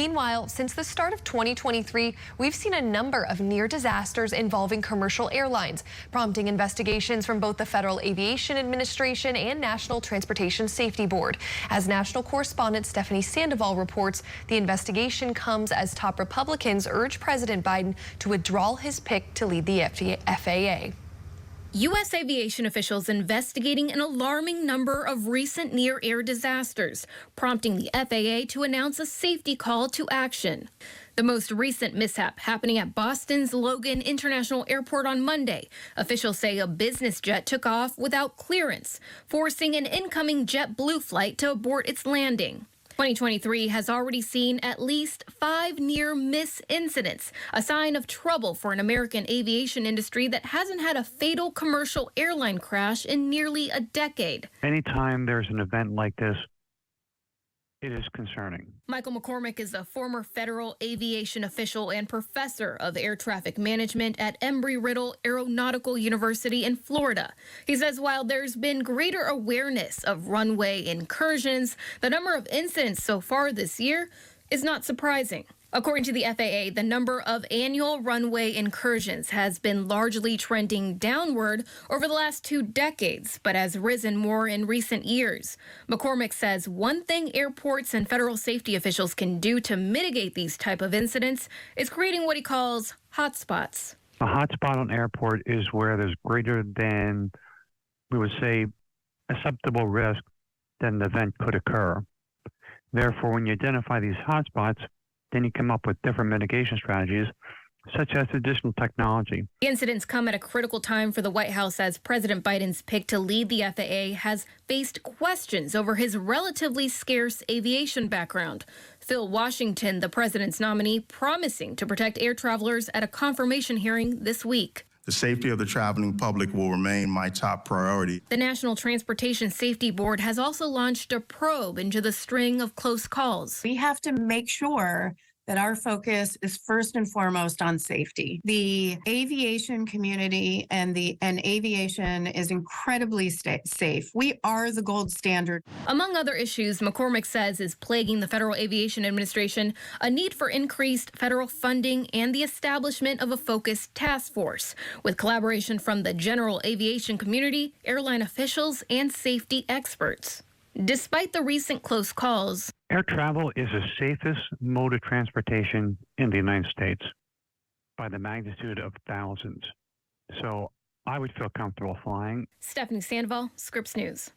Meanwhile, since the start of 2023, we've seen a number of near disasters involving commercial airlines, prompting investigations from both the Federal Aviation Administration and National Transportation Safety Board. As national correspondent Stephanie Sandoval reports, the investigation comes as top Republicans urge President Biden to withdraw his pick to lead the FAA. U.S. aviation officials investigating an alarming number of recent near-air disasters, prompting the FAA to announce a safety call to action. The most recent mishap happening at Boston's Logan International Airport on Monday. Officials say a business jet took off without clearance, forcing an incoming JetBlue flight to abort its landing. 2023 has already seen at least 5 near-miss incidents, a sign of trouble for an American aviation industry that hasn't had a fatal commercial airline crash in nearly a decade. Anytime there's an event like this, it is concerning. Michael McCormick is a former federal aviation official and professor of air traffic management at Embry-Riddle Aeronautical University in Florida. He says while there's been greater awareness of runway incursions, the number of incidents so far this year is not surprising. According to the FAA, the number of annual runway incursions has been largely trending downward over the last 2 decades, but has risen more in recent years. McCormick says one thing airports and federal safety officials can do to mitigate these type of incidents is creating what he calls hotspots. A hotspot on airport is where there's greater than, we would say, acceptable risk that an event could occur. Therefore, when you identify these hotspots, then you come up with different mitigation strategies, such as additional technology. The incidents come at a critical time for the White House as President Biden's pick to lead the FAA has faced questions over his relatively scarce aviation background. Phil Washington, the president's nominee, promising to protect air travelers at a confirmation hearing this week. The safety of the traveling public will remain my top priority. The National Transportation Safety Board has also launched a probe into the string of close calls. We have to make sure that our focus is first and foremost on safety. The aviation community and aviation is incredibly safe. We are the gold standard. Among other issues, McCormick says is plaguing the Federal Aviation Administration, a need for increased federal funding and the establishment of a focused task force with collaboration from the general aviation community, airline officials, and safety experts. Despite the recent close calls, air travel is the safest mode of transportation in the United States by the magnitude of thousands. So I would feel comfortable flying. Stephanie Sandoval, Scripps News.